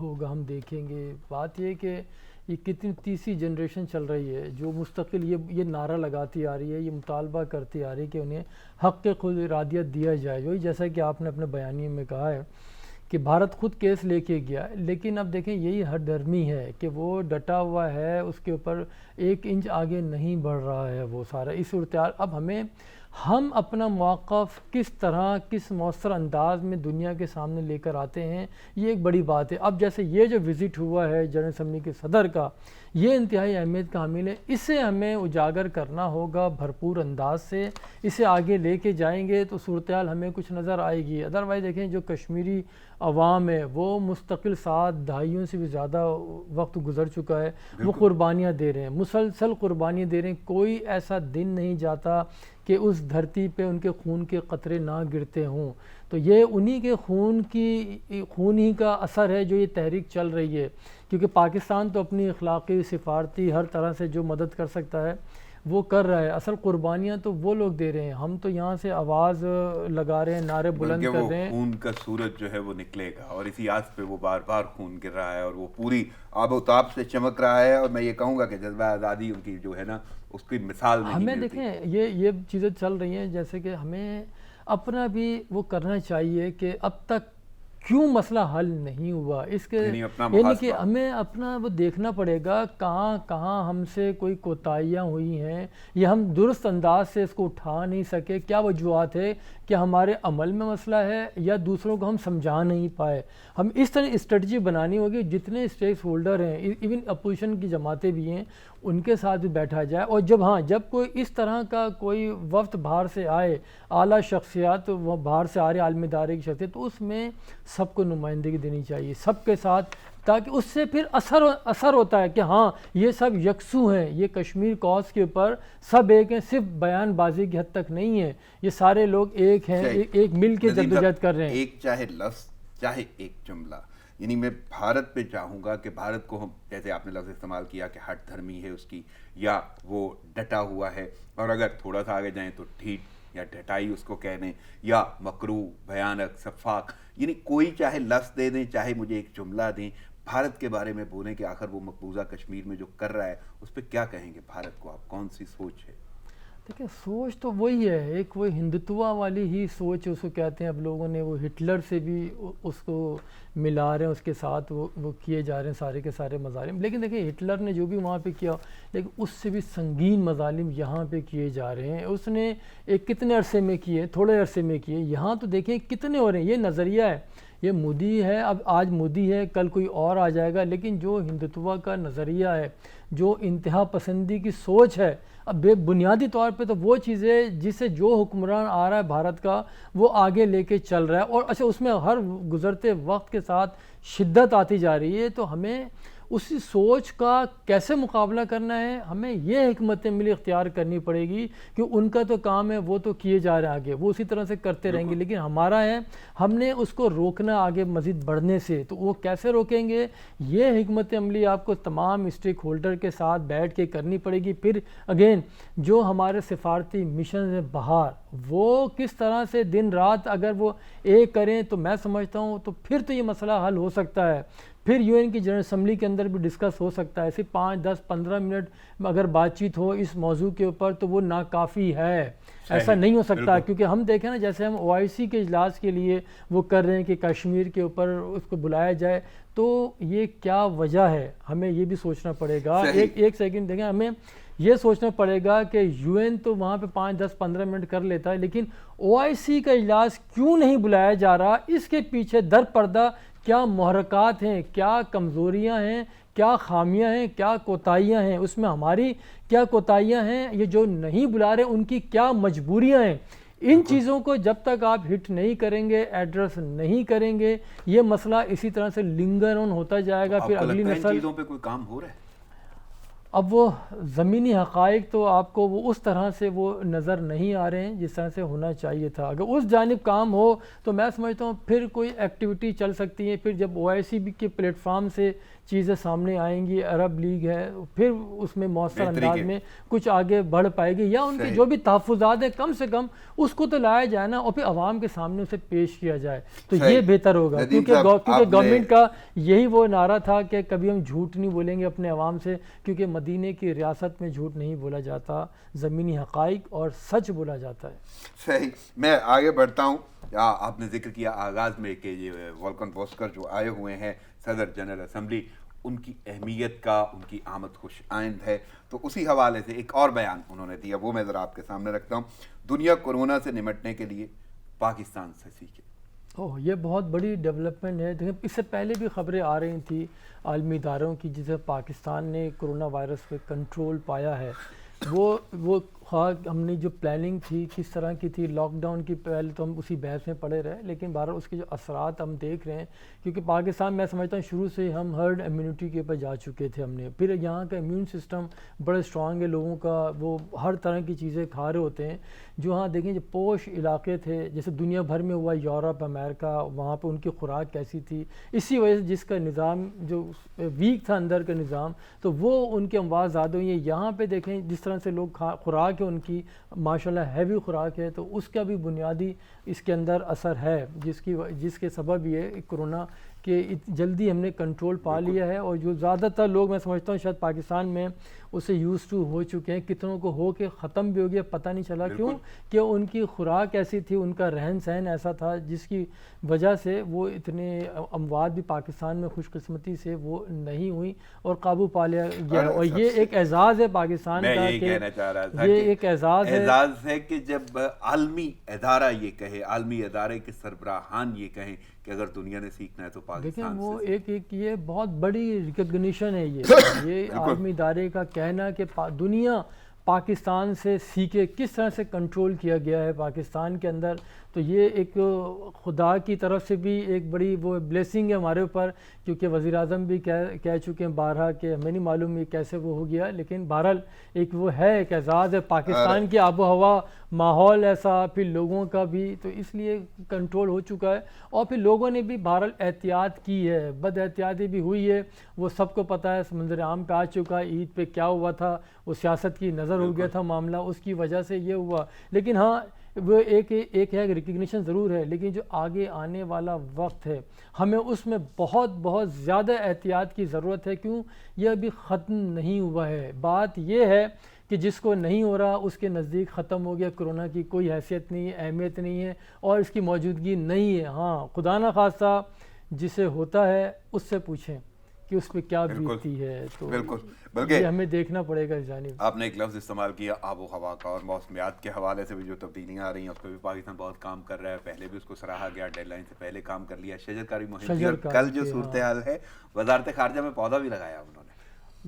ہوگا ہم دیکھیں گے. بات یہ کہ یہ کتنی تیسری جنریشن چل رہی ہے جو مستقل یہ نعرہ لگاتی آ رہی ہے, یہ مطالبہ کرتی آ رہی ہے کہ انہیں حق خود ارادیت دیا جائے. وہی جیسا کہ آپ نے اپنے بیانیے میں کہا ہے کہ بھارت خود کیس لے کے گیا, لیکن اب دیکھیں یہی ہر درمی ہے کہ وہ ڈٹا ہوا ہے, اس کے اوپر 1 انچ آگے نہیں بڑھ رہا ہے وہ سارا. اس صورتحال اب ہم اپنا موقف کس طرح کس مؤثر انداز میں دنیا کے سامنے لے کر آتے ہیں, یہ ایک بڑی بات ہے. اب جیسے یہ جو وزٹ ہوا ہے جنرل اسمبلی کے صدر کا, یہ انتہائی اہمیت کا حامل ہے. اسے ہمیں اجاگر کرنا ہوگا بھرپور انداز سے. اسے آگے لے کے جائیں گے تو صورتحال ہمیں کچھ نظر آئے گی. ادروائز دیکھیں جو کشمیری عوام ہے وہ مستقل 7 دہائیوں سے بھی زیادہ وقت گزر چکا ہے, وہ قربانیاں دے رہے ہیں, مسلسل قربانیاں دے رہے ہیں. کوئی ایسا دن نہیں جاتا کہ اس دھرتی پہ ان کے خون کے قطرے نہ گرتے ہوں. تو یہ انہی کے خون ہی کا اثر ہے جو یہ تحریک چل رہی ہے, کیونکہ پاکستان تو اپنی اخلاقی سفارتی ہر طرح سے جو مدد کر سکتا ہے وہ کر رہا ہے. اصل قربانیاں تو وہ لوگ دے رہے ہیں, ہم تو یہاں سے آواز لگا رہے ہیں, نعرے بلند کر رہے ہیں. خون کا سورج جو ہے وہ نکلے گا اور اسی آس پہ وہ بار بار خون گر رہا ہے اور وہ پوری آب و تاب سے چمک رہا ہے. اور میں یہ کہوں گا کہ جذبہ آزادی ان کی جو ہے نا اس کی مثال نہیں ہمیں ملتی. دیکھیں یہ چیزیں چل رہی ہیں, جیسے کہ ہمیں اپنا بھی وہ کرنا چاہیے کہ اب تک کیوں مسئلہ حل نہیں ہوا, اس کے یعنی کہ ہمیں اپنا وہ دیکھنا پڑے گا کہاں ہم سے کوئی کوتاہیاں ہوئی ہیں یا ہم درست انداز سے اس کو اٹھا نہیں سکے. کیا وجوہات ہے کہ ہمارے عمل میں مسئلہ ہے یا دوسروں کو ہم سمجھا نہیں پائے. ہم اس طرح اسٹریٹجی بنانی ہوگی, جتنے اسٹیک ہولڈر ہیں ایون اپوزیشن کی جماعتیں بھی ہیں ان کے ساتھ بھی بیٹھا جائے. اور جب کوئی اس طرح کا کوئی وفد باہر سے آئے, اعلیٰ شخصیات وہ باہر سے آ رہے عالم ادارے کی شخصیت, تو اس میں سب کو نمائندگی دینی چاہیے سب کے ساتھ, تاکہ اس سے پھر اثر ہوتا ہے کہ ہاں یہ سب یکسو ہیں, یہ کشمیر کاز کے اوپر سب ایک ہیں, صرف بیان بازی کی حد تک نہیں ہے, یہ سارے لوگ ایک ہیں, ایک مل کے جدوجہد کر رہے ہیں. ایک چاہے لفظ چاہے ایک جملہ, یعنی میں بھارت پہ چاہوں گا کہ بھارت کو ہم جیسے آپ نے لفظ استعمال کیا کہ ہٹ دھرمی ہے اس کی, یا وہ ڈٹا ہوا ہے, اور اگر تھوڑا سا آگے جائیں تو ڈھیٹ یا ڈھٹائی اس کو کہہ دیں, یا مکروہ, بھیانک, سفاک, یعنی کوئی چاہے لفظ دے دیں چاہے مجھے ایک جملہ دیں, بھارت کے بارے میں بولیں کہ آخر وہ مقبوضہ کشمیر میں جو کر رہا ہے اس پہ کیا کہیں گے بھارت کو آپ, کون سی سوچ ہے؟ دیکھیں سوچ تو وہی ہے, ایک وہ ہندتوا والی ہی سوچ اس کو کہتے ہیں. اب لوگوں نے وہ ہٹلر سے بھی اس کو ملا رہے ہیں, اس کے ساتھ وہ کیے جا رہے ہیں سارے کے سارے مظالم. لیکن دیکھیں ہٹلر نے جو بھی وہاں پہ کیا, لیکن اس سے بھی سنگین مظالم یہاں پہ کیے جا رہے ہیں. اس نے ایک کتنے عرصے میں کیے, تھوڑے عرصے میں کیے, یہاں تو دیکھیں کتنے ہو رہے ہیں. یہ نظریہ ہے, یہ مودی ہے, اب آج مودی ہے کل کوئی اور آ جائے گا, لیکن جو ہندتوا کا نظریہ ہے, جو انتہا پسندی کی سوچ ہے, اب بے بنیادی طور پہ تو وہ چیزیں جس سے جو حکمران آ رہا ہے بھارت کا وہ آگے لے کے چل رہا ہے, اور اچھا اس میں ہر گزرتے وقت کے ساتھ شدت آتی جا رہی ہے. تو ہمیں اسی سوچ کا کیسے مقابلہ کرنا ہے, ہمیں یہ حکمت عملی اختیار کرنی پڑے گی کہ ان کا تو کام ہے وہ تو کیے جا رہے ہیں آگے, وہ اسی طرح سے کرتے رہیں گے, لیکن ہمارا ہے ہم نے اس کو روکنا آگے مزید بڑھنے سے. تو وہ کیسے روکیں گے, یہ حکمت عملی آپ کو تمام اسٹیک ہولڈر کے ساتھ بیٹھ کے کرنی پڑے گی. پھر اگین جو ہمارے سفارتی مشن ہیں باہر, وہ کس طرح سے دن رات اگر وہ ایک کریں تو میں سمجھتا ہوں تو پھر تو یہ مسئلہ حل ہو سکتا ہے. پھر یو این کی جنرل اسمبلی کے اندر بھی ڈسکس ہو سکتا ہے. صرف 5, 10, 15 منٹ اگر بات چیت ہو اس موضوع کے اوپر تو وہ ناکافی ہے, ایسا نہیں ہو سکتا. کیونکہ ہم دیکھیں نا جیسے ہم OIC کے اجلاس کے لیے وہ کر رہے ہیں کہ کشمیر کے اوپر اس کو بلایا جائے, تو یہ کیا وجہ ہے, ہمیں یہ بھی سوچنا پڑے گا. ایک سیکنڈ دیکھیں, ہمیں یہ سوچنا پڑے گا کہ یو این تو وہاں پہ 5, 10, 15 منٹ کر لیتا ہے, لیکن OIC کا اجلاس کیوں نہیں بلایا جا رہا, اس کے پیچھے در پردہ کیا محرکات ہیں, کیا کمزوریاں ہیں, کیا خامیاں ہیں, کیا کوتاہیاں ہیں, اس میں ہماری کیا کوتاہیاں ہیں, یہ جو نہیں بلا رہے ان کی کیا مجبوریاں ہیں. ان چیزوں کو جب تک آپ ہٹ نہیں کریں گے, ایڈریس نہیں کریں گے, یہ مسئلہ اسی طرح سے لنگر آن ہوتا جائے گا. پھر اگلی نسل چیزوں پہ کوئی کام ہو رہا ہے, اب وہ زمینی حقائق تو آپ کو وہ اس طرح سے وہ نظر نہیں آ رہے ہیں جس طرح سے ہونا چاہیے تھا. اگر اس جانب کام ہو تو میں سمجھتا ہوں پھر کوئی ایکٹیویٹی چل سکتی ہے. پھر جب OIC کے پلیٹ فارم سے چیزیں سامنے آئیں گی, عرب لیگ ہے, پھر اس میں مؤثر انداز میں کچھ آگے بڑھ پائے گی, یا ان کے جو بھی تحفظات ہیں کم سے کم اس کو تو لایا جائے نا, اور پھر عوام کے سامنے اسے پیش کیا جائے, تو یہ بہتر ہوگا. کیونکہ گورنمنٹ کا یہی وہ نعرہ تھا کہ کبھی ہم جھوٹ نہیں بولیں گے اپنے عوام سے, کیونکہ مدینے کی ریاست میں جھوٹ نہیں بولا جاتا, زمینی حقائق اور سچ بولا جاتا ہے. صحیح. میں آگے بڑھتا ہوں. آپ نے ذکر کیا آغاز میں کہ یہ والکن بوسکر جو آئے ہوئے ہیں صدر جنرل اسمبلی, ان کی اہمیت کا, ان کی آمد خوش آئند ہے. تو اسی حوالے سے ایک اور بیان انہوں نے دیا, وہ میں ذرا آپ کے سامنے رکھتا ہوں. دنیا کورونا سے نمٹنے کے لیے پاکستان سے سیکھے. یہ بہت بڑی ڈیولپمنٹ ہے. دیکھیں اس سے پہلے بھی خبریں آ رہی تھیں عالمی اداروں کی, جسے پاکستان نے کرونا وائرس پہ کنٹرول پایا ہے. وہ ہم نے جو پلاننگ تھی کس طرح کی تھی, لاک ڈاؤن کی, پہلے تو ہم اسی بحث میں پڑے رہے, لیکن بہرحال اس کے جو اثرات ہم دیکھ رہے ہیں, کیونکہ پاکستان میں سمجھتا ہوں شروع سے ہم ہرڈ امیونٹی کے اوپر جا چکے تھے. ہم نے پھر یہاں کا امیون سسٹم بڑے اسٹرانگ ہے لوگوں کا, وہ ہر طرح کی چیزیں کھا رہے ہوتے ہیں. جو ہاں دیکھیں جو پوش علاقے تھے, جیسے دنیا بھر میں ہوا, یورپ, امریکہ, وہاں پہ ان کی خوراک کیسی تھی, اسی وجہ سے جس کا نظام جو ویک تھا اندر کا نظام, تو وہ ان کے اموات زیادہ ہوئی ہیں. یہاں پہ دیکھیں جس طرح سے لوگ خوراک ہے ان کی ماشاءاللہ ہیوی خوراک ہے, تو اس کا بھی بنیادی اس کے اندر اثر ہے, جس کے سبب یہ کرونا کہ جلدی ہم نے کنٹرول پا لیا ہے. اور جو زیادہ تر لوگ میں سمجھتا ہوں شاید پاکستان میں اسے یوز ٹو ہو چکے ہیں, کتنوں کو ہو کے ختم بھی ہو گیا, پتہ نہیں چلا. کیوں کہ ان کی خوراک ایسی تھی, ان کا رہن سہن ایسا تھا, جس کی وجہ سے وہ اتنے اموات بھی پاکستان میں خوش قسمتی سے وہ نہیں ہوئی اور قابو پا لیا گیا. اور یہ ایک اعزاز ہے پاکستان کا, کہ یہ ایک اعزاز ہے کہ جب عالمی ادارہ یہ کہے, عالمی ادارے کے سربراہان یہ کہیں کہ اگر دنیا نے سیکھنا ہے تو پاکستان سے. وہ ایک یہ بہت بڑی ریکگنیشن ہے یہ عالمی ادارے کا کہنا کہ دنیا پاکستان سے سیکھے کس طرح سے کنٹرول کیا گیا ہے پاکستان کے اندر. تو یہ ایک خدا کی طرف سے بھی ایک بڑی وہ بلیسنگ ہے ہمارے اوپر, کیونکہ وزیر اعظم بھی کہہ چکے ہیں بارہا کہ ہمیں نہیں معلوم یہ کیسے وہ ہو گیا, لیکن بہرحال ایک وہ ہے, ایک اعزاز ہے پاکستان کی آب و ہوا, ماحول ایسا, پھر لوگوں کا بھی, تو اس لیے کنٹرول ہو چکا ہے. اور پھر لوگوں نے بھی بہرحال احتیاط کی ہے, بد احتیاطی بھی ہوئی ہے, وہ سب کو پتہ ہے, منظر عام پہ آ چکا ہے. عید پہ کیا ہوا تھا, وہ سیاست کی نظر ہو گیا تھا معاملہ, اس کی وجہ سے یہ ہوا. لیکن ہاں وہ ایک ہے ریکگنیشن ضرور ہے, لیکن جو آگے آنے والا وقت ہے ہمیں اس میں بہت زیادہ احتیاط کی ضرورت ہے. کیوں, یہ ابھی ختم نہیں ہوا ہے. بات یہ ہے کہ جس کو نہیں ہو رہا اس کے نزدیک ختم ہو گیا, کرونا کی کوئی حیثیت نہیں ہے, اہمیت نہیں ہے, اور اس کی موجودگی نہیں ہے. ہاں خدا نہ خواستہ جسے ہوتا ہے اس سے پوچھیں کہ اس پہ کیا بیتتی ہے. تو بلکہ یہ ہمیں دیکھنا پڑے گا اس جانب. آپ نے ایک لفظ استعمال کیا آب و ہوا کا, اور موسمیات کے حوالے سے بھی جو تبدیلیاں آ رہی ہیں اس پہ بھی پاکستان بہت کام کر رہا ہے. پہلے بھی اس کو سراہا گیا, ڈیڈ لائن سے پہلے کام کر لیا. شجرکاری مہم کی, اور کل جو صورتحال ہے وزارت خارجہ میں پودا بھی لگایا انہوں نے.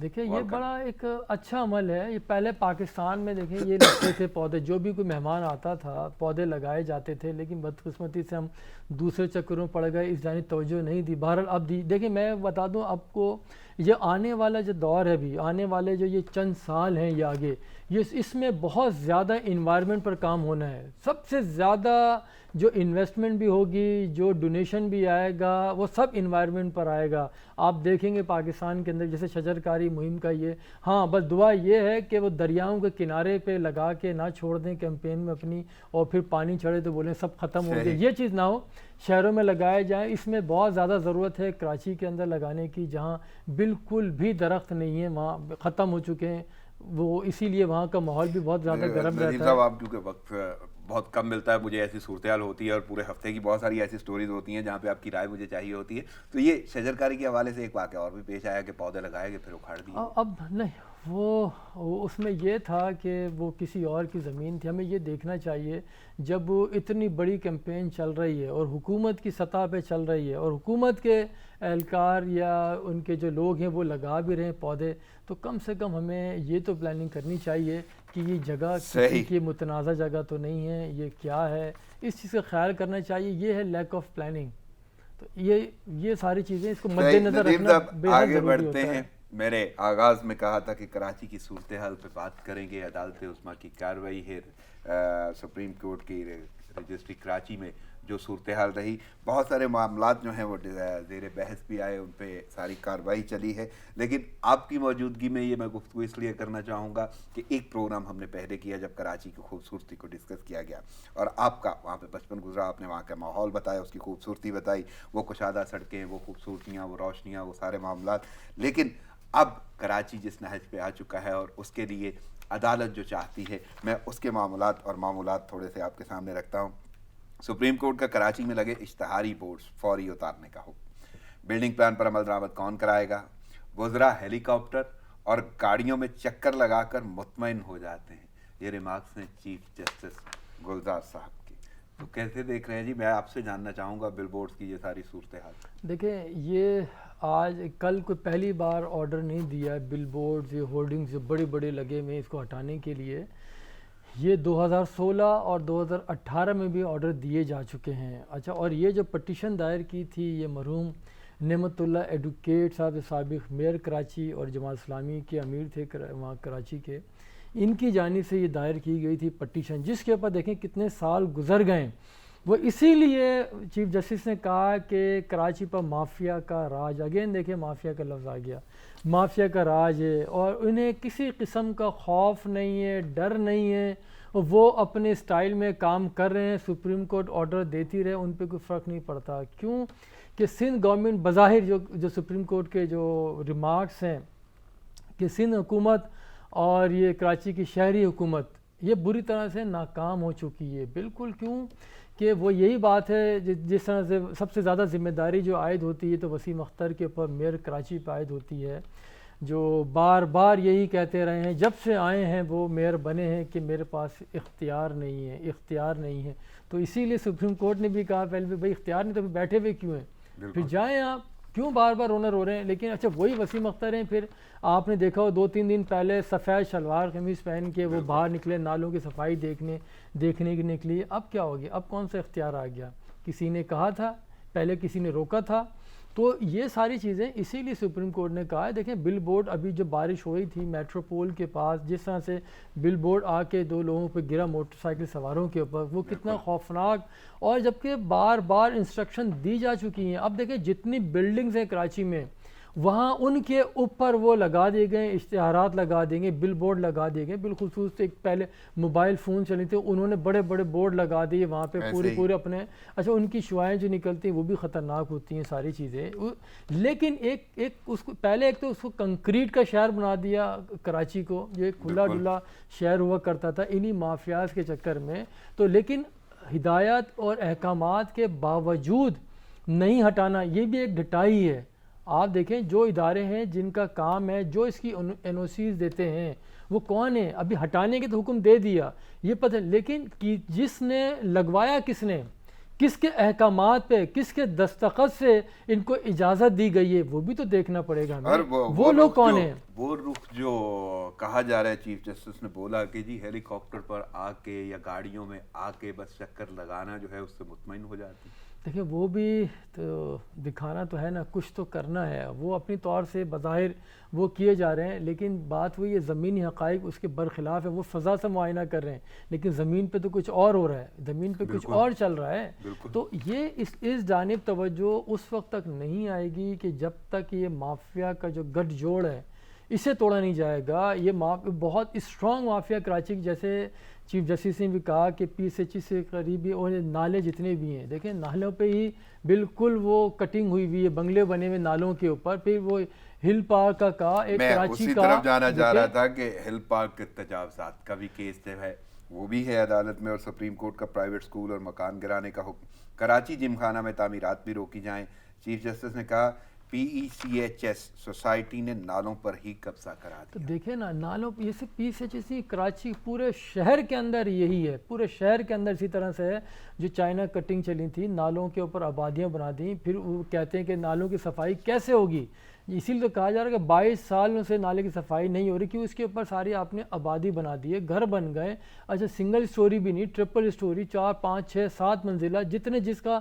دیکھیں یہ بڑا ایک اچھا عمل ہے. یہ پہلے پاکستان میں دیکھیں یہ لگتے تھے پودے, جو بھی کوئی مہمان آتا تھا پودے لگائے جاتے تھے, لیکن بدقسمتی سے ہم دوسرے چکروں پڑ گئے, اس جانب توجہ نہیں دی. بہرحال اب دیکھیں میں بتا دوں آپ کو, یہ آنے والا جو دور ہے بھی, آنے والے جو یہ چند سال ہیں یہ آگے, یہ اس میں بہت زیادہ انوائرمنٹ پر کام ہونا ہے. سب سے زیادہ جو انویسٹمنٹ بھی ہوگی, جو ڈونیشن بھی آئے گا, وہ سب انوائرمنٹ پر آئے گا. آپ دیکھیں گے پاکستان کے اندر جیسے شجرکاری مہم کا یہ, ہاں بس دعا یہ ہے کہ وہ دریاؤں کے کنارے پہ لگا کے نہ چھوڑ دیں کیمپین میں اپنی, اور پھر پانی چڑھے تو بولیں سب ختم ہو گئے. یہ چیز نہ ہو, شہروں میں لگائے جائیں. اس میں بہت زیادہ ضرورت ہے کراچی کے اندر لگانے کی, جہاں بالکل بھی درخت نہیں ہے, وہاں ختم ہو چکے ہیں وہ, اسی لیے وہاں کا ماحول بھی بہت زیادہ گرم رہتا ہے. آپ کیونکہ وقت بہت کم ملتا ہے, مجھے ایسی صورتحال ہوتی ہے اور پورے ہفتے کی بہت ساری ایسی سٹوریز ہوتی ہیں جہاں پہ آپ کی رائے مجھے چاہیے ہوتی ہے. تو یہ شجرکاری کے حوالے سے ایک واقعہ اور بھی پیش آیا کہ پودے لگائے گئے پھر اکھاڑ دیے. اب نہیں, وہ اس میں یہ تھا کہ وہ کسی اور کی زمین تھی. ہمیں یہ دیکھنا چاہیے جب اتنی بڑی کیمپین چل رہی ہے اور حکومت کی سطح پہ چل رہی ہے, اور حکومت کے اہلکار یا ان کے جو لوگ ہیں وہ لگا بھی رہے ہیں پودے, تو کم سے کم ہمیں یہ تو پلاننگ کرنی چاہیے کہ یہ جگہ کسی کی متنازع جگہ تو نہیں ہے, یہ کیا ہے, اس چیز کا خیال کرنا چاہیے. یہ ہے لیک آف پلاننگ. تو یہ ساری چیزیں اس کو مد نظر رکھنا بے حد ضروری ہوتا ہے. میرے آغاز میں کہا تھا کہ کراچی کی صورتحال پہ بات کریں گے. عدالت عظمیٰ کی کارروائی ہے, سپریم کورٹ کی رجسٹری کراچی میں جو صورتحال رہی, بہت سارے معاملات جو ہیں وہ زیر بحث بھی آئے, ان پہ ساری کارروائی چلی ہے. لیکن آپ کی موجودگی میں یہ میں گفتگو اس لیے کرنا چاہوں گا کہ ایک پروگرام ہم نے پہلے کیا جب کراچی کی خوبصورتی کو ڈسکس کیا گیا, اور آپ کا وہاں پہ بچپن گزرا, آپ نے وہاں کا ماحول بتایا, اس کی خوبصورتی بتائی, وہ کشادہ سڑکیں, وہ خوبصورتیاں, وہ روشنیاں, وہ سارے معاملات. لیکن اب کراچی جس نہج پہ آ چکا ہے اور اس کے لیے عدالت جو چاہتی ہے, میں اس کے معاملات تھوڑے سے آپ کے سامنے رکھتا ہوں. سپریم کورٹ کا کراچی میں لگے اشتہاری بورڈز فوری اتارنے کا حکم. بلڈنگ پلان پر عمل درآمد کون کرائے گا؟ وزراء ہیلی کاپٹر اور گاڑیوں میں چکر لگا کر مطمئن ہو جاتے ہیں. یہ ریمارکس ہیں چیف جسٹس گلزار صاحب کی. تو کیسے دیکھ رہے ہیں جی؟ میں آپ سے جاننا چاہوں گا بل بورڈز کی یہ ساری صورتحال. دیکھیں, یہ آج کل کو پہلی بار آرڈر نہیں دیا بل بورڈز, یہ ہولڈنگز جو بڑے بڑے لگے ہوئے اس کو ہٹانے کے لیے. یہ 2016 اور 2018 میں بھی آرڈر دیے جا چکے ہیں. اچھا, اور یہ جو پٹیشن دائر کی تھی یہ مرحوم نعمت اللہ ایڈوکیٹ صاحب, سابق میئر کراچی اور جماعت اسلامی کے امیر تھے وہاں کراچی کے, ان کی جانب سے یہ دائر کی گئی تھی پٹیشن, جس کے اوپر دیکھیں کتنے سال گزر گئے. وہ اسی لیے چیف جسٹس نے کہا کہ کراچی پر مافیا کا راج, اگین دیکھیں مافیا کا لفظ آ گیا, مافیا کا راج ہے, اور انہیں کسی قسم کا خوف نہیں ہے, ڈر نہیں ہے, وہ اپنے سٹائل میں کام کر رہے ہیں. سپریم کورٹ آرڈر دیتی رہے, ان پہ کوئی فرق نہیں پڑتا. کیوں کہ سندھ گورنمنٹ بظاہر جو سپریم کورٹ کے جو ریمارکس ہیں کہ سندھ حکومت اور یہ کراچی کی شہری حکومت یہ بری طرح سے ناکام ہو چکی ہے. بالکل, کیوں کہ وہ یہی بات ہے جس طرح سے سب سے زیادہ ذمہ داری جو عائد ہوتی ہے تو وسیم اختر کے اوپر میئر کراچی پہ عائد ہوتی ہے, جو بار بار یہی کہتے رہے ہیں جب سے آئے ہیں وہ میئر بنے ہیں کہ میرے پاس اختیار نہیں ہے. تو اسی لیے سپریم کورٹ نے بھی کہا پہلے بھی بھائی اختیار نہیں تو بیٹھے ہوئے کیوں ہیں, پھر جائیں آپ, کیوں بار بار رونر ہو رہے ہیں. لیکن اچھا وہی وسیم اختر ہیں, پھر آپ نے دیکھا ہو 2-3 دن پہلے سفید شلوار قمیض پہن کے وہ باہر نکلے نالوں کی صفائی دیکھنے کی نکلی. اب کیا ہو گیا, اب کون سا اختیار آ گیا؟ کسی نے کہا تھا, پہلے کسی نے روکا تھا. تو یہ ساری چیزیں اسی لیے سپریم کورٹ نے کہا ہے. دیکھیں بل بورڈ, ابھی جو بارش ہوئی تھی میٹروپول کے پاس, جس طرح سے بل بورڈ آ کے 2 لوگوں پہ گرا موٹر سائیکل سواروں کے اوپر, وہ کتنا خوفناک, اور جبکہ بار بار انسٹرکشن دی جا چکی ہیں. اب دیکھیں جتنی بلڈنگز ہیں کراچی میں, وہاں ان کے اوپر وہ لگا دیے گئے, اشتہارات لگا دیں گے, بل بورڈ لگا دیے گئے. بالخصوص ایک پہلے موبائل فون چلی تھے, انہوں نے بڑے بڑے بورڈ لگا دیے وہاں پہ پورے اپنے. اچھا, ان کی شعاعیں جو نکلتی ہیں وہ بھی خطرناک ہوتی ہیں ساری چیزیں. لیکن ایک اس کو پہلے ایک تو اس کو کنکریٹ کا شہر بنا دیا کراچی کو, جو ایک کھلا ڈلا شہر ہوا کرتا تھا انہی مافیاز کے چکر میں. تو لیکن ہدایات اور احکامات کے باوجود نہیں ہٹانا, یہ بھی ایک ڈٹائی ہے. آپ دیکھیں جو ادارے ہیں جن کا کام ہے, جو اس کی این او سیز دیتے ہیں, وہ کون ہیں؟ ابھی ہٹانے کے تو حکم دے دیا, یہ پتہ, لیکن جس نے لگوایا کس نے, کس کے احکامات پہ, کس کے دستخط سے ان کو اجازت دی گئی ہے, وہ بھی تو دیکھنا پڑے گا. وہ لوگ کون ہیں؟ وہ رخ جو کہا جا رہا ہے, چیف جسٹس نے بولا کہ جی ہیلی کاپٹر پر آ کے یا گاڑیوں میں آ کے بس چکر لگانا جو ہے اس سے مطمئن ہو جاتی. دیکھیں وہ بھی تو دکھانا تو ہے نا, کچھ تو کرنا ہے. وہ اپنی طور سے بظاہر وہ کیے جا رہے ہیں, لیکن بات وہی ہے زمینی حقائق اس کے برخلاف ہے. وہ فضا سے معائنہ کر رہے ہیں, لیکن زمین پہ تو کچھ اور ہو رہا ہے, زمین پہ کچھ اور چل رہا ہے. تو یہ اس جانب توجہ اس وقت تک نہیں آئے گی کہ جب تک یہ مافیا کا جو گٹھ جوڑ ہے اسے توڑا نہیں جائے گا. یہ بہت اسٹرانگ مافیا کراچی کی, جیسے چیف جسٹس نے بھی کہا کہ PSH سے قریبی اور نالے جتنے بھی ہیں, دیکھیں نالوں پہ ہی بالکل وہ کٹنگ ہوئی ہوئی ہے, بنگلے بنے ہوئے نالوں کے اوپر. پھر وہ ہل پارک کا کہا, ایک کراچی کا, میں اسی طرف جانا چاہ رہا تھا کہ ہل پارک کے تجاوزات کا بھی کیس جو ہے وہ بھی ہے عدالت میں, اور سپریم کورٹ کا پرائیویٹ اسکول اور مکان گرانے کا حکم. کراچی جم خانہ میں تعمیرات بھی روکی جائیں. چیف جسٹس نے کہا PECHS سوسائٹی نے نالوں پر ہی قبضہ کرا دیا. تو دیکھیں نا, نالوں یہ صرف PSH کراچی, پورے شہر کے اندر یہی ہے, پورے شہر کے اندر اسی طرح سے ہے. جو چائنا کٹنگ چلی تھی, نالوں کے اوپر آبادیاں بنا دیں, پھر وہ کہتے ہیں کہ نالوں کی صفائی کیسے ہوگی اسی لیے تو کہا جا رہا ہے کہ 22 سالوں سے نالے کی صفائی نہیں ہو رہی، کیوں اس کے اوپر ساری آپ نے آبادی بنا دی ہے، گھر بن گئے، اچھا سنگل سٹوری بھی نہیں، ٹرپل سٹوری، 4 5 6 7 منزلہ، جتنے جس کا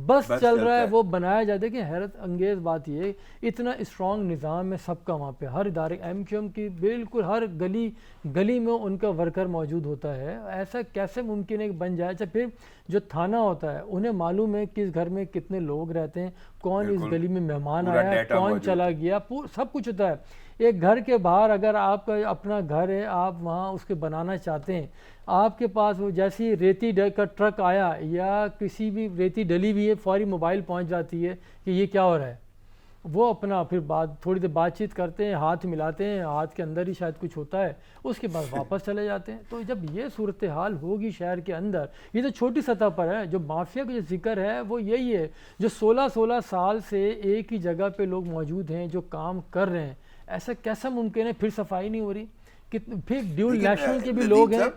بس چل رہا ہے وہ بنایا جائے۔ دیکھیں حیرت انگیز بات یہ ہے، اتنا اسٹرانگ نظام ہے سب کا وہاں پہ، ہر ادارے ایم کیو ایم کی بالکل ہر گلی میں ان کا ورکر موجود ہوتا ہے، ایسا کیسے ممکن ہے کہ بن جائے؟ اچھا پھر جو تھانہ ہوتا ہے انہیں معلوم ہے کس گھر میں کتنے لوگ رہتے ہیں، کون اس گلی میں مہمان آیا ہے، کون چلا گیا، سب کچھ ہوتا ہے۔ ایک گھر کے باہر اگر آپ کا اپنا گھر ہے، آپ وہاں اس کے بنانا چاہتے ہیں، آپ کے پاس وہ جیسی ریتی کا ٹرک آیا یا کسی بھی ریتی ڈلی ہوئی ہے، فوری موبائل پہنچ جاتی ہے کہ یہ کیا ہو رہا ہے، وہ اپنا پھر تھوڑی دیر بات چیت کرتے ہیں، ہاتھ ملاتے ہیں، ہاتھ کے اندر ہی شاید کچھ ہوتا ہے، اس کے بعد واپس چلے جاتے ہیں۔ تو جب یہ صورتحال ہوگی شہر کے اندر، یہ تو چھوٹی سطح پر ہے، جو مافیا کا جو ذکر ہے وہ یہی ہے، جو 16 سال سے ایک ہی جگہ پہ لوگ موجود ہیں جو کام کر رہے ہیں، ایسا کیسا ممکن ہے پھر صفائی نہیں ہو رہی؟ پھر ڈیول نیشنل کے بھی لوگ ہیں۔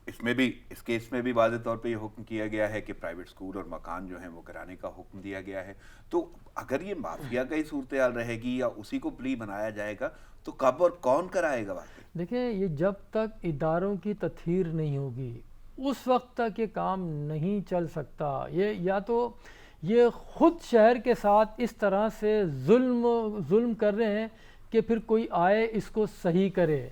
اس کیس میں بھی واضح طور پہ یہ حکم کیا گیا ہے کہ پرائیویٹ اسکول اور مکان جو ہیں وہ کرانے کا حکم دیا گیا ہے، تو اگر یہ مافیا کا ہی صورتحال رہے گی یا اسی کو پلی بنایا جائے گا تو کب اور کون کرائے گا واقعی؟ دیکھیں یہ جب تک اداروں کی تطہیر نہیں ہوگی اس وقت تک یہ کام نہیں چل سکتا۔ یہ یا تو یہ خود شہر کے ساتھ اس طرح سے ظلم کر رہے ہیں کہ پھر کوئی آئے اس کو صحیح کرے،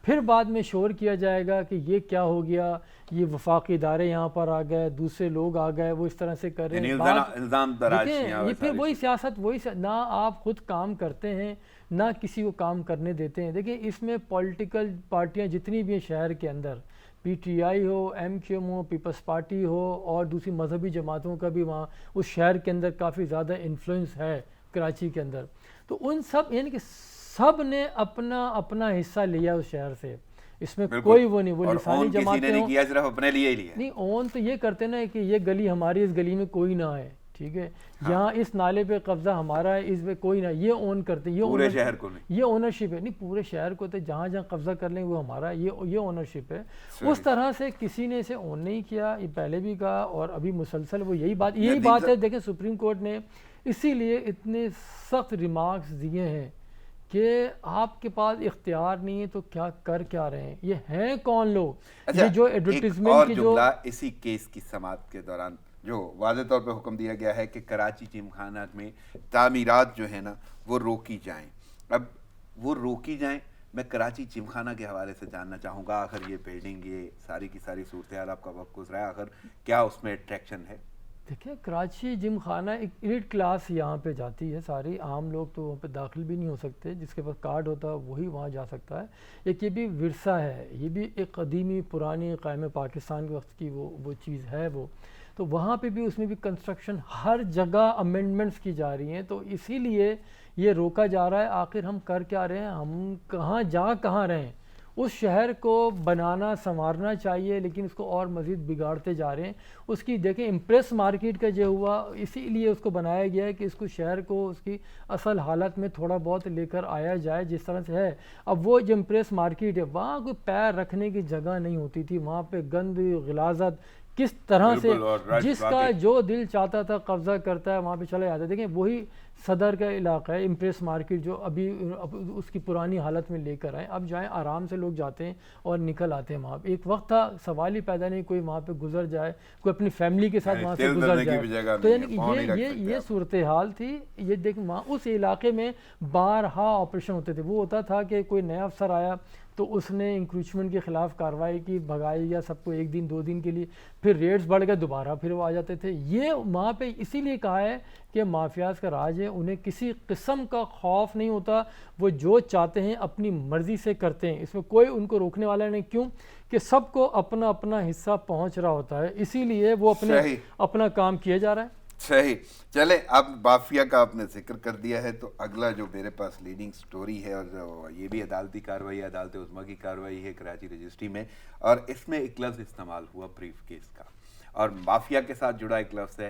پھر بعد میں شور کیا جائے گا کہ یہ کیا ہو گیا، یہ وفاقی ادارے یہاں پر آ گئے، دوسرے لوگ آ گئے، وہ اس طرح سے کر رہے ہیں۔ الزام دیکھیں یہ پھر وہی سیاست، نہ آپ خود کام کرتے ہیں نہ کسی کو کام کرنے دیتے ہیں۔ دیکھیں اس میں پولیٹیکل پارٹیاں جتنی بھی ہیں شہر کے اندر، پی ٹی آئی ہو، ایم کیو ایم ہو، پیپلز پارٹی ہو، اور دوسری مذہبی جماعتوں کا بھی وہاں اس شہر کے اندر کافی زیادہ انفلوئنس ہے کراچی کے اندر، تو ان سب یعنی کہ سب نے اپنا اپنا حصہ لیا اس شہر سے، اس میں کوئی وہ نہیں، وہ لسانی جماعتیں ہوں، کیا صرف اپنے لیے ہی لیا نہیں اون تو یہ کرتے نا کہ یہ گلی ہماری، اس گلی میں کوئی نہ آئے، ٹھیک ہے، یہاں اس نالے پہ قبضہ ہمارا ہے، اس پہ کوئی نہ، یہ اون کرتے ہیں، پورے شہر کو نہیں، یہ اونرشپ ہے، نہیں پورے شہر کو تو جہاں جہاں قبضہ کر لیں وہ ہمارا ہے، یہ اونرشپ ہے۔ اس طرح سے کسی نے اسے اون نہیں کیا، یہ پہلے بھی کہا اور ابھی مسلسل وہ یہی بات ہے۔ دیکھیں سپریم کورٹ نے اسی لیے اتنے سخت ریمارکس دیے ہیں کہ آپ کے پاس اختیار نہیں ہے تو کیا رہے ہیں، یہ ہیں کون لوگ، یہ جو ایڈورٹیزمنٹ کی جو اسی کیس کی سماعت کے دوران جو واضح طور پہ حکم دیا گیا ہے کہ کراچی جم خانہ میں تعمیرات جو ہے نا وہ روکی جائیں۔ اب وہ روکی جائیں، میں کراچی جم خانہ کے حوالے سے جاننا چاہوں گا، آخر یہ بلڈنگ، یہ ساری کی ساری صورتحال آپ کا وقت گزرا ہے، آخر کیا اس میں اٹریکشن ہے؟ دیکھیں کراچی جم خانہ ایک ایلیٹ کلاس یہاں پہ جاتی ہے، ساری عام لوگ تو وہاں پہ داخل بھی نہیں ہو سکتے، جس کے پاس کارڈ ہوتا ہے وہی وہاں جا سکتا ہے۔ ایک یہ بھی ورثہ ہے، یہ بھی ایک قدیمی پرانی قائم پاکستان کے وقت کی وہ چیز ہے، وہ تو وہاں پہ بھی اس میں بھی کنسٹرکشن ہر جگہ امینڈمنٹس کی جا رہی ہیں، تو اسی لیے یہ روکا جا رہا ہے۔ آخر ہم کر کیا رہے ہیں، ہم کہاں رہے ہیں؟ اس شہر کو بنانا سنوارنا چاہیے، لیکن اس کو اور مزید بگاڑتے جا رہے ہیں۔ اس کی دیکھیں امپریس مارکیٹ کا جو ہوا، اسی لیے اس کو بنایا گیا ہے کہ اس کو شہر کو اس کی اصل حالت میں تھوڑا بہت لے کر آیا جائے جس طرح سے ہے۔ اب وہ جو امپریس مارکیٹ ہے وہاں کوئی پیر رکھنے کی جگہ نہیں ہوتی تھی، وہاں پہ گند غلاظت کس طرح سے جس کا جو دل چاہتا تھا قبضہ کرتا ہے وہاں پہ چلا جاتا ہے۔ دیکھیں وہی صدر کا علاقہ ہے امپریس مارکیٹ، جو ابھی اس کی پرانی حالت میں لے کر آئے، اب جائیں آرام سے لوگ جاتے ہیں اور نکل آتے ہیں وہاں پہ۔ ایک وقت تھا سوال ہی پیدا نہیں کوئی وہاں پہ گزر جائے، کوئی اپنی فیملی کے ساتھ وہاں سے گزر جائے، تو یعنی یہ صورتحال تھی۔ یہ دیکھ وہاں اس علاقے میں بارہا آپریشن ہوتے تھے، وہ ہوتا تھا کہ کوئی نیا افسر آیا تو اس نے انکروچمنٹ کے خلاف کارروائی کی، بھگائی یا سب کو 1 دن 2 دن کے لیے، پھر ریٹس بڑھ گئے، دوبارہ پھر وہ آ جاتے تھے۔ یہ وہاں پہ اسی لیے کہا ہے کہ مافیاز کا راج ہے، انہیں کسی قسم کا خوف نہیں ہوتا، وہ جو چاہتے ہیں اپنی مرضی سے کرتے ہیں، اس میں کوئی ان کو روکنے والا نہیں۔ کیوں کہ سب کو اپنا اپنا حصہ پہنچ رہا ہوتا ہے، اسی لیے وہ اپنا کام کیا جا رہا ہے۔ صحیح، چلے اب مافیا کا آپ نے ذکر کر دیا ہے تو اگلا جو میرے پاس لیڈنگ سٹوری ہے، اور یہ بھی عدالتی کارروائی ہے، عدالت عظمیٰ کی کارروائی ہے کراچی رجسٹری میں، اور اس میں ایک لفظ استعمال ہوا بریف کیس کا، اور مافیا کے ساتھ جڑا ایک لفظ ہے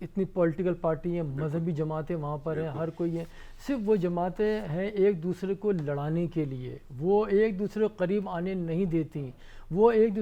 اتنی پولیٹیکل پارٹی ہیں, مذہبی جماعتیں وہاں پر ہیں, ہر کوئی ہے. صرف وہ جماعتیں ہیں ایک دوسرے کو لڑانے کے لیے, وہ ایک دوسرے کو قریب آنے نہیں دیتی, وہ ایک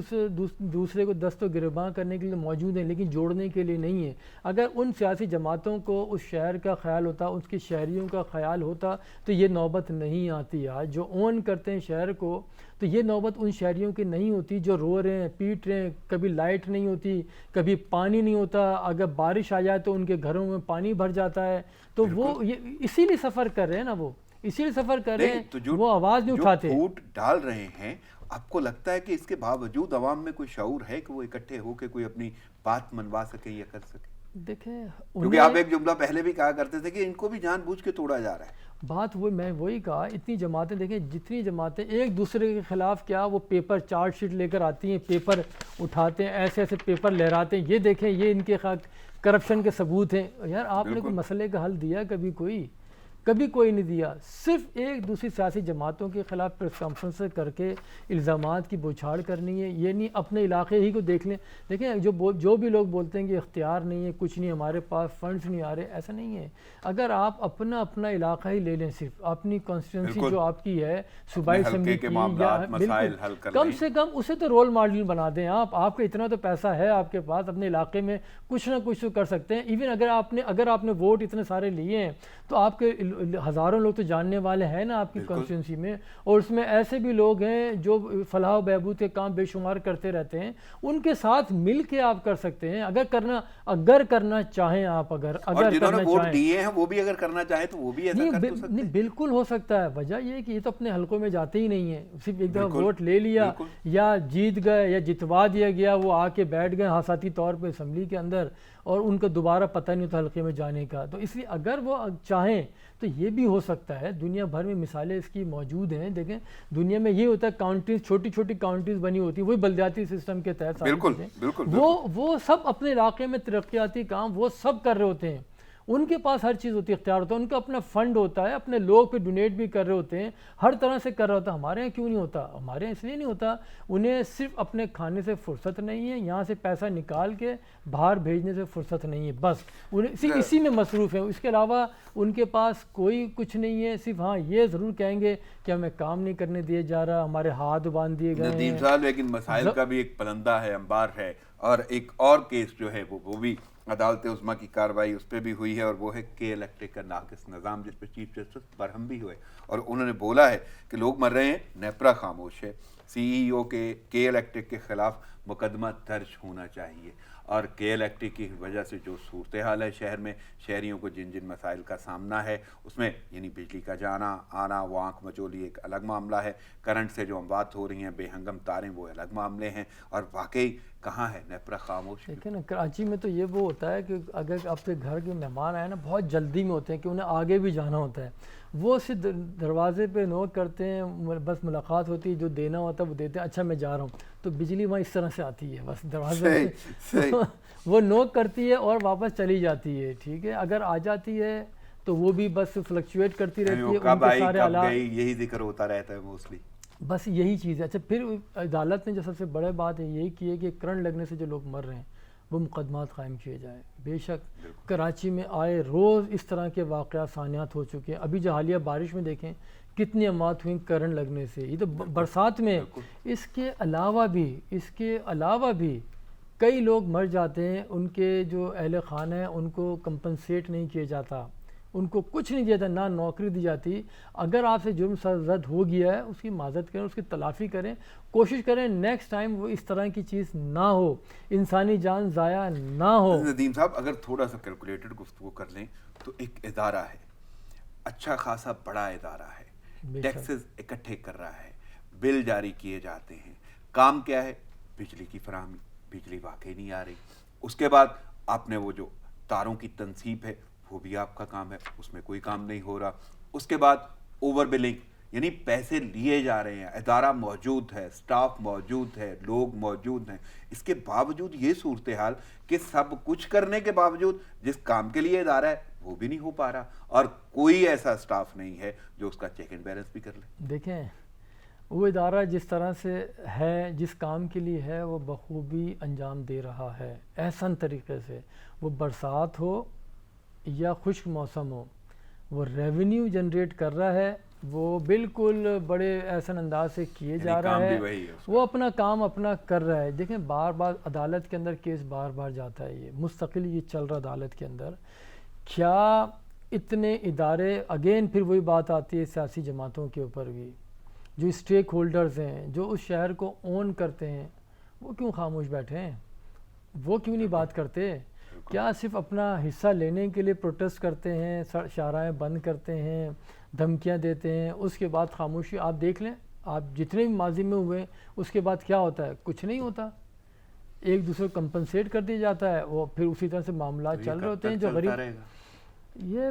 دوسرے کو دست و گریباں کرنے کے لیے موجود ہیں لیکن جوڑنے کے لیے نہیں ہیں. اگر ان سیاسی جماعتوں کو اس شہر کا خیال ہوتا, اس کے شہریوں کا خیال ہوتا, تو یہ نوبت نہیں آتی. آج جو اون کرتے ہیں شہر کو, تو یہ نوبت ان شہریوں کی نہیں ہوتی جو رو رہے ہیں, پیٹ رہے ہیں. کبھی لائٹ نہیں ہوتی, کبھی پانی نہیں ہوتا, اگر بارش آ جائے تو ان کے گھروں میں پانی بھر جاتا ہے. تو وہ اسی لیے سفر کر رہے ہیں نا, وہ اسی لیے سفر کر رہے ہیں, وہ آواز نہیں اٹھاتے. جو پھوٹ ڈال رہے ہیں, آپ کو لگتا ہے کہ اس کے باوجود عوام میں کوئی شعور ہے کہ وہ اکٹھے ہو کے کوئی اپنی بات منوا سکے یا کر سکے؟ دیکھیں, کیونکہ آپ ایک جملہ پہلے بھی کہا کرتے تھے کہ ان کو بھی جان بوجھ کے توڑا جا رہا ہے. بات میں وہی کہا, اتنی جماعتیں دیکھیں, جتنی جماعتیں ایک دوسرے کے خلاف کیا وہ پیپر چارٹ شیٹ لے کر آتی ہیں, پیپر اٹھاتے ہیں, ایسے ایسے پیپر لہراتے ہیں, یہ دیکھیں یہ ان کے کرپشن کے ثبوت ہیں. یار آپ نے کوئی مسئلے کا حل دیا کبھی کوئی نہیں دیا. صرف ایک دوسری سیاسی جماعتوں کے خلاف پریس کانفرنس کر کے الزامات کی بوچھاڑ کرنی ہے. یہ نہیں اپنے علاقے ہی کو دیکھ لیں. دیکھیں جو بھی لوگ بولتے ہیں کہ اختیار نہیں ہے, کچھ نہیں, ہمارے پاس فنڈز نہیں آ رہے, ایسا نہیں ہے. اگر آپ اپنا علاقہ ہی لے لیں, صرف اپنی کانسٹیٹوئنسی جو آپ کی ہے صوبائی اسمبلی کی, کم سے کم اسے تو رول ماڈل بنا دیں. آپ کا اتنا تو پیسہ ہے آپ کے پاس, اپنے علاقے میں کچھ نہ کچھ تو کر سکتے ہیں. ایون اگر آپ نے ووٹ اتنے سارے لیے ہیں تو آپ کے ہزاروں لوگ تو جاننے والے ہیں نا آپ کی کانسٹیٹوئنسی میں, اور اس میں ایسے بھی لوگ ہیں جو فلاح و بہبود کے کام بے شمار کرتے رہتے ہیں. ان کے ساتھ مل کے آپ کر سکتے ہیں اگر کرنا چاہیں آپ. اگر کرنا چاہیں دیے ہیں وہ بھی اگر کرنا چاہیں تو وہ بھی ایسا کر سکتے ہیں. نہیں, بالکل ہو سکتا ہے. وجہ یہ کہ یہ تو اپنے حلقوں میں جاتے ہی نہیں ہیں. صرف ایک دفعہ ووٹ لے لیا یا جیت گئے یا جتوا دیا گیا, وہ آ کے بیٹھ گئے حساتی طور پہ اسمبلی کے اندر, اور ان کو دوبارہ پتہ نہیں ہوتا حلقے میں جانے کا. تو اس لیے اگر وہ چاہیں تو یہ بھی ہو سکتا ہے. دنیا بھر میں مثالیں اس کی موجود ہیں. دیکھیں دنیا میں یہ ہوتا ہے, کاؤنٹیز چھوٹی چھوٹی کاؤنٹیز بنی ہوتی ہیں, وہی بلدیاتی سسٹم کے تحت. وہ سب اپنے علاقے میں ترقیاتی کام وہ سب کر رہے ہوتے ہیں. ان کے پاس ہر چیز ہوتی ہے, اختیار ہوتا ہے, ان کا اپنا فنڈ ہوتا ہے, اپنے لوگ پہ ڈونیٹ بھی کر رہے ہوتے ہیں, ہر طرح سے کر رہا ہوتا ہے. ہمارے یہاں کیوں نہیں ہوتا؟ ہمارے یہاں اس لیے نہیں ہوتا, انہیں صرف اپنے کھانے سے فرصت نہیں ہے, یہاں سے پیسہ نکال کے باہر بھیجنے سے فرصت نہیں ہے, بس انہیں صرف اسی میں مصروف ہیں. اس کے علاوہ ان کے پاس کوئی کچھ نہیں ہے. صرف ہاں یہ ضرور کہیں گے کہ ہمیں کام نہیں کرنے دیا جا رہا, ہمارے ہاتھ باندھ دیے گئے ندیم صاحب. لیکن مسائل کا بھی ایک پلندہ ہے, انبار ہے, اور ایک اور کیس جو ہے وہ بھی عدالت عظمیٰ کی کارروائی اس پہ بھی ہوئی ہے, اور وہ ہے کے الیکٹرک کا ناقص نظام, جس پہ چیف جسٹس برہم بھی ہوئے, اور انہوں نے بولا ہے کہ لوگ مر رہے ہیں, نیپرا خاموش ہے. سی ای او کے الیکٹرک کے خلاف مقدمہ درج ہونا چاہیے, اور کے الیکٹرک کی وجہ سے جو صورتحال ہے شہر میں, شہریوں کو جن مسائل کا سامنا ہے اس میں, یعنی بجلی کا جانا آنا, وہ آنکھ مچولی ایک الگ معاملہ ہے, کرنٹ سے جو اموات ہو رہی ہیں بے ہنگم تاریں, وہ الگ معاملے ہیں, اور واقعی کہاں ہے نیپرا خاموش. دیکھیں نا کراچی میں تو وہ ہوتا ہے کہ اگر آپ کے گھر کے مہمان آئے نا, بہت جلدی میں ہوتے ہیں کہ انہیں آگے بھی جانا ہوتا ہے, وہ صرف دروازے پہ نوک کرتے ہیں, بس ملاقات ہوتی ہے, جو دینا ہوتا ہے وہ دیتے ہیں, اچھا میں جا رہا ہوں. تو بجلی وہاں اس طرح سے آتی ہے, بس دروازے پہ وہ نوک کرتی ہے اور واپس چلی جاتی ہے. ٹھیک ہے, اگر آ جاتی ہے تو وہ بھی بس فلکچویٹ کرتی رہتی ہے, ان کے سارے حالات یہی ذکر ہوتا رہتا ہے موسٹلی, بس یہی چیز ہے. اچھا پھر عدالت نے جو سب سے بڑے بات ہے یہی کی ہے کہ کرنٹ لگنے سے جو لوگ مر رہے ہیں وہ مقدمات قائم کیے جائیں. بے شک کراچی میں آئے روز اس طرح کے واقعات ثانیات ہو چکے ہیں. ابھی جو حالیہ بارش میں دیکھیں کتنی اموات ہوئیں کرنٹ لگنے سے, یہ تو برسات میں. اس کے علاوہ بھی کئی لوگ مر جاتے ہیں, ان کے جو اہل خانہ ہیں ان کو کمپنسیٹ نہیں کیا جاتا, ان کو کچھ نہیں دیا جاتا, نہ نوکری دی جاتی. اگر آپ سے جرم سرزد ہو گیا ہے اس کی معذرت کریں, اس کی تلافی کریں, کوشش کریں نیکسٹ ٹائم وہ اس طرح کی چیز نہ ہو, انسانی جان ضائع نہ ہو. ندیم صاحب اگر تھوڑا سا کیلکولیٹڈ گفتگو کر لیں تو ایک ادارہ ہے, اچھا خاصا بڑا ادارہ ہے, ٹیکسز اکٹھے کر رہا ہے, بل جاری کیے جاتے ہیں, کام کیا ہے؟ بجلی کی فراہمی. بجلی واقعی نہیں آ رہی. اس کے بعد آپ نے وہ جو تاروں کی تنصیب ہے وہ بھی آپ کا کام ہے, اس میں کوئی کام نہیں ہو رہا. اس کے بعد اوور بلنگ, یعنی پیسے لیے جا رہے ہیں, ادارہ موجود ہے, سٹاف موجود ہے, لوگ موجود ہیں, اس کے باوجود یہ صورتحال کہ سب کچھ کرنے کے باوجود جس کام کے لیے ادارہ ہے وہ بھی نہیں ہو پا رہا, اور کوئی ایسا سٹاف نہیں ہے جو اس کا چیک اینڈ بیلنس بھی کر لے. دیکھیں وہ ادارہ جس طرح سے ہے، جس کام کے لیے ہے، وہ بخوبی انجام دے رہا ہے احسن طریقے سے. وہ برسات ہو یا خشک موسم ہو، وہ ریونیو جنریٹ کر رہا ہے، وہ بالکل بڑے احسن انداز سے کیے جا رہا ہے، وہ اپنا کام اپنا کر رہا ہے. دیکھیں بار بار عدالت کے اندر کیس بار بار جاتا ہے، یہ مستقل یہ چل رہا عدالت کے اندر. کیا اتنے ادارے، اگین پھر وہی بات آتی ہے سیاسی جماعتوں کے اوپر بھی، جو اسٹیک ہولڈرز ہیں، جو اس شہر کو اون کرتے ہیں، وہ کیوں خاموش بیٹھے ہیں؟ وہ کیوں نہیں بات کرتے؟ کیا صرف اپنا حصہ لینے کے لیے پروٹیسٹ کرتے ہیں، شاہراہیں بند کرتے ہیں، دھمکیاں دیتے ہیں، اس کے بعد خاموشی؟ آپ دیکھ لیں، آپ جتنے بھی ماضی میں ہوئے اس کے بعد کیا ہوتا ہے؟ کچھ نہیں ہوتا. ایک دوسرے کو کمپنسیٹ کر دیا جاتا ہے، وہ پھر اسی طرح سے معاملات چل رہے ہوتے ہیں. جو غریب، یہ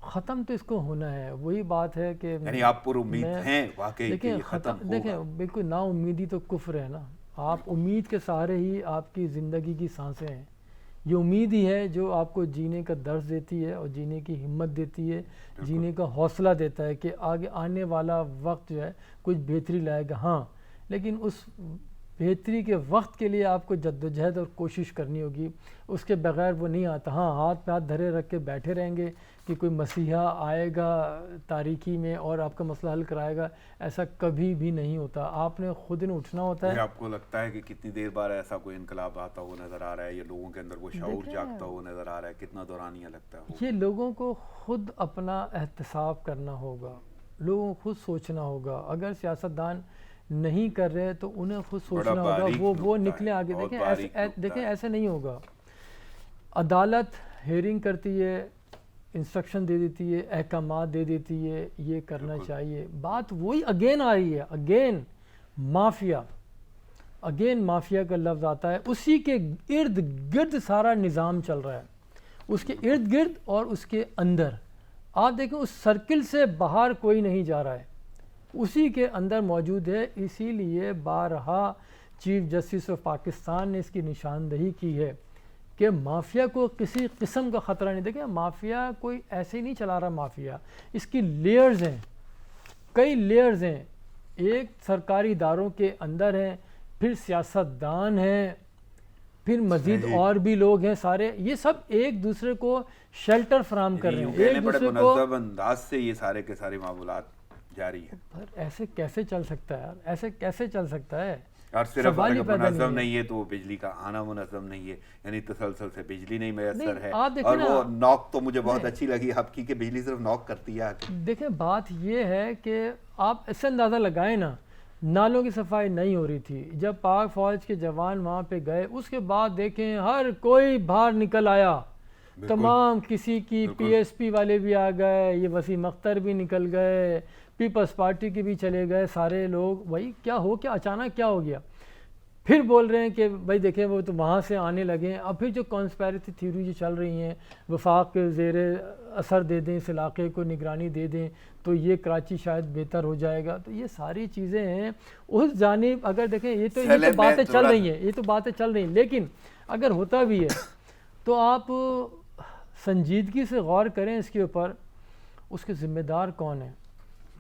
ختم تو اس کو ہونا ہے. وہی بات ہے کہ یعنی آپ پر امید ہیں واقعی کہ یہ ختم ہوگا؟ دیکھیں بالکل نا امیدی تو کفر ہے نا. آپ امید کے سہارے ہی آپ کی زندگی کی سانسیں ہیں. یہ امید ہی ہے جو آپ کو جینے کا درس دیتی ہے اور جینے کی ہمت دیتی ہے، جینے کا حوصلہ دیتا ہے کہ آگے آنے والا وقت جو ہے کچھ بہتری لائے گا. ہاں لیکن اس بہتری کے وقت کے لیے آپ کو جدوجہد اور کوشش کرنی ہوگی، اس کے بغیر وہ نہیں آتا. ہاں ہاتھ پہ ہاتھ دھرے رکھ کے بیٹھے رہیں گے کہ کوئی مسیحا آئے گا تاریکی میں اور آپ کا مسئلہ حل کرائے گا، ایسا کبھی بھی نہیں ہوتا. آپ نے خود نے اٹھنا ہوتا ہے. آپ کو لگتا ہے کہ کتنی دیر بعد ایسا کوئی انقلاب آتا ہوا نظر آ رہا ہے، یہ لوگوں کے اندر وہ شعور جاگتا ہوا نظر آ رہا ہے؟ کتنا دورانیہ لگتا ہے؟ یہ لوگوں کو خود اپنا احتساب کرنا ہوگا، لوگوں کو خود سوچنا ہوگا. اگر سیاستدان نہیں کر رہے تو انہیں خود سوچنا ہوگا، وہ نکلیں آگے. دیکھیں ایسے نہیں ہوگا. عدالت ہیئرنگ کرتی ہے، انسٹرکشن دے دیتی ہے، احکامات دے دیتی ہے، یہ کرنا چاہیے. بات وہی اگین آ رہی ہے، اگین مافیا کا لفظ آتا ہے. اسی کے ارد گرد سارا نظام چل رہا ہے، اس کے ارد گرد اور اس کے اندر. آپ دیکھیں اس سرکل سے باہر کوئی نہیں جا رہا ہے، اسی کے اندر موجود ہے. اسی لیے بارہا چیف جسٹس آف پاکستان نے اس کی نشاندہی کی ہے کہ مافیا کو کسی قسم کا خطرہ نہیں. دیکھیں مافیا کوئی ایسے ہی نہیں چلا رہا. مافیا اس کی لیئرز ہیں، کئی لیئرز ہیں. ایک سرکاری اداروں کے اندر ہیں، پھر سیاستدان ہیں، پھر مزید اور بھی لوگ ہیں. سارے یہ سب ایک دوسرے کو شیلٹر فراہم کر رہے ہیں، ایک دوسرے کو منظم انداز سے یہ سارے کے سارے معاملات جاری ہیں. پر ایسے کیسے چل سکتا ہے یار؟ ایسے کیسے چل سکتا ہے؟ اور صرف منظم نہیں ہے تو بجلی کا آنا منظم نہیں ہے، یعنی تسلسل سے بجلی نہیں میسر ہے. اور وہ نوک تو مجھے بہت اچھی لگی آپ کی کہ بجلی صرف نوک کرتی ہے. دیکھیں بات یہ ہے کہ آپ اس سے اندازہ لگائیں نا، نالوں کی صفائی نہیں ہو رہی تھی جب پاک فوج کے جوان وہاں پہ گئے. اس کے بعد دیکھیں ہر کوئی باہر نکل آیا، تمام کسی کی پی ایس پی والے بھی آ گئے، یہ وسیم اختر بھی نکل گئے، پیپلز پارٹی کے بھی چلے گئے سارے لوگ. وہی کیا ہو، کیا اچانک کیا ہو گیا؟ پھر بول رہے ہیں کہ بھائی دیکھیں وہ تو وہاں سے آنے لگے ہیں. اب پھر جو کانسپیریسی تھیوری جو چل رہی ہیں، وفاق کے زیر اثر دے دیں، اس علاقے کو نگرانی دے دیں تو یہ کراچی شاید بہتر ہو جائے گا. تو یہ ساری چیزیں ہیں اس جانب. اگر دیکھیں یہ تو باتیں چل رہی ہیں، یہ تو باتیں چل رہی ہیں، لیکن اگر ہوتا بھی ہے تو آپ سنجیدگی سے غور کریں اس کے اوپر. اس کے ذمہ دار کون ہیں؟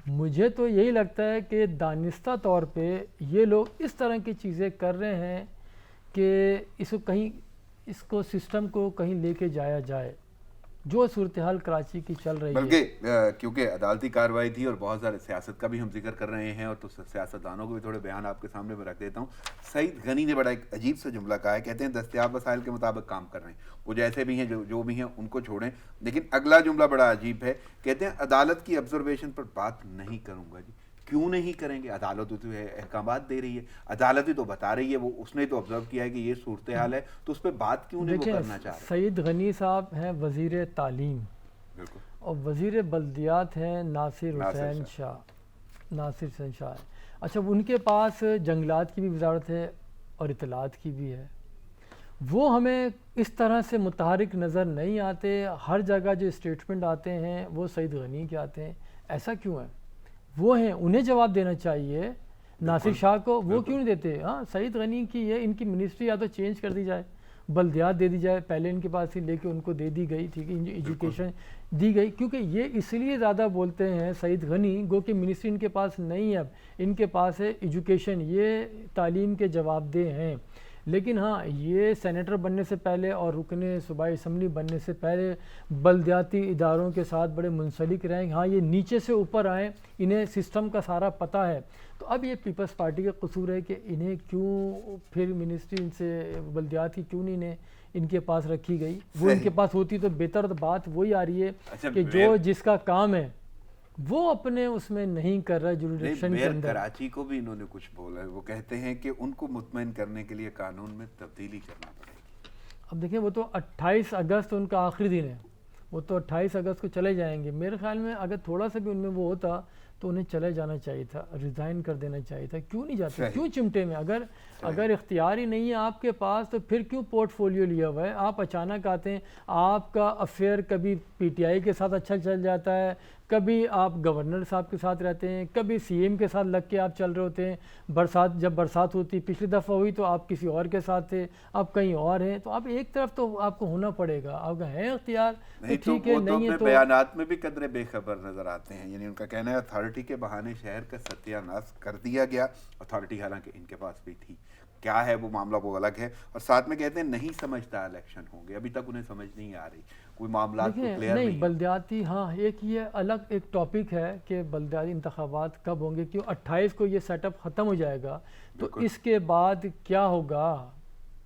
مجھے تو یہی لگتا ہے کہ دانستہ طور پہ یہ لوگ اس طرح کی چیزیں کر رہے ہیں کہ اس کو سسٹم کو کہیں لے کے جایا جائے. جو صورتحال کراچی کی چل رہی ہے، بلکہ کیونکہ عدالتی کارروائی تھی اور بہت سارے سیاست کا بھی ہم ذکر کر رہے ہیں، اور تو سیاستدانوں کو بھی تھوڑے بیان آپ کے سامنے میں رکھ دیتا ہوں. سعید غنی نے بڑا ایک عجیب سا جملہ کہا ہے، کہتے ہیں دستیاب وسائل کے مطابق کام کر رہے ہیں، وہ جیسے بھی ہیں جو بھی ہیں ان کو چھوڑیں. لیکن اگلا جملہ بڑا عجیب ہے، کہتے ہیں عدالت کی آبزرویشن پر بات نہیں کروں گا. جی کیوں نہیں کریں گے؟ عدالت تو احکامات دے رہی ہے، عدالت ہی تو بتا رہی ہے، وہ اس نے تو آبزرو کیا ہے کہ یہ صورتحال ہے، تو اس پہ بات کیوں نہیں وہ کرنا چاہ رہے؟ سعید غنی صاحب ہیں وزیر تعلیم، اور وزیر بلدیات ہیں ناصر حسین شاہ. اچھا ان کے پاس جنگلات کی بھی وزارت ہے اور اطلاعات کی بھی ہے. وہ ہمیں اس طرح سے متحرک نظر نہیں آتے. ہر جگہ جو اسٹیٹمنٹ آتے ہیں وہ سعید غنی کے آتے ہیں. ایسا کیوں ہے؟ وہ ہیں، انہیں جواب دینا چاہیے ناصر شاہ کو. وہ کیوں نہیں دیتے؟ ہاں سعید غنی کی ان کی منسٹری یا تو چینج کر دی جائے، بلدیات دے دی جائے، پہلے ان کے پاس تھی لے کے ان کو دے دی گئی، ٹھیک ہے، ایجوکیشن دی گئی، کیونکہ یہ اس لیے زیادہ بولتے ہیں سعید غنی گو کہ منسٹری ان کے پاس نہیں ہے، اب ان کے پاس ہے ایجوکیشن، یہ تعلیم کے جواب دہ ہیں۔ لیکن ہاں یہ سینیٹر بننے سے پہلے اور رکن صوبائی اسمبلی بننے سے پہلے بلدیاتی اداروں کے ساتھ بڑے منسلک رہیں، ہاں یہ نیچے سے اوپر آئیں، انہیں سسٹم کا سارا پتہ ہے۔ تو اب یہ پیپلز پارٹی کا قصور ہے کہ انہیں کیوں پھر منسٹری ان سے بلدیات کی کیوں نہیں ان کے پاس رکھی گئی، وہ ان کے پاس ہوتی تو بہتر، تو بات وہی آ رہی ہے کہ جو جس کا کام ہے وہ اپنے اس میں نہیں کر رہا جوریڈکشن کے اندر۔ کراچی کو بھی انہوں نے کچھ بولا ہے، وہ کہتے ہیں کہ ان کو مطمئن کرنے کے لیے قانون میں تبدیلی کرنا پڑے گی۔ اب دیکھیں وہ تو 28 اگست ان کا آخری دن ہے، وہ تو 28 اگست کو چلے جائیں گے۔ میرے خیال میں اگر تھوڑا سا بھی ان میں وہ ہوتا تو انہیں چلے جانا چاہیے تھا، ریزائن کر دینا چاہیے تھا۔ کیوں نہیں جاتے، کیوں چمٹے میں؟ اگر اختیار ہی نہیں ہے آپ کے پاس تو پھر کیوں پورٹ فولیو لیا ہوا ہے؟ آپ اچانک آتے ہیں، آپ کا افیئر کبھی پی ٹی آئی کے ساتھ اچھا چل جاتا ہے، کبھی آپ گورنر صاحب کے ساتھ رہتے ہیں، کبھی سی ایم کے ساتھ لگ کے آپ چل رہے ہوتے ہیں، جب برسات ہوتی، پچھلی دفعہ ہوئی تو آپ کسی اور کے ساتھ تھے، آپ کہیں اور ہیں، تو آپ ایک طرف تو آپ کو ہونا پڑے گا، آپ کا ہے اختیار تو ٹھیک ہے، نہیں ہے تو بیانات میں بھی قدرے بے خبر نظر آتے ہیں، یعنی ان کا کہنا ہے اتھارٹی کے بہانے شہر کا ستیہ ناش کر دیا گیا، اتھارٹی حالانکہ ان کے پاس بھی تھی، کیا ہے وہ معاملہ وہ الگ ہے، اور ساتھ میں کہتے ہیں نہیں سمجھتا الیکشن ہوں گے، ابھی تک انہیں سمجھ نہیں آ رہی، کوئی معاملات کو کلیئر نہیں۔ بلدیاتی ہاں ایک یہ الگ ایک ٹاپک ہے کہ بلدیاتی انتخابات کب ہوں گے، کیوں 28 کو یہ سیٹ اپ ختم ہو جائے گا تو اس کے بعد کیا ہوگا؟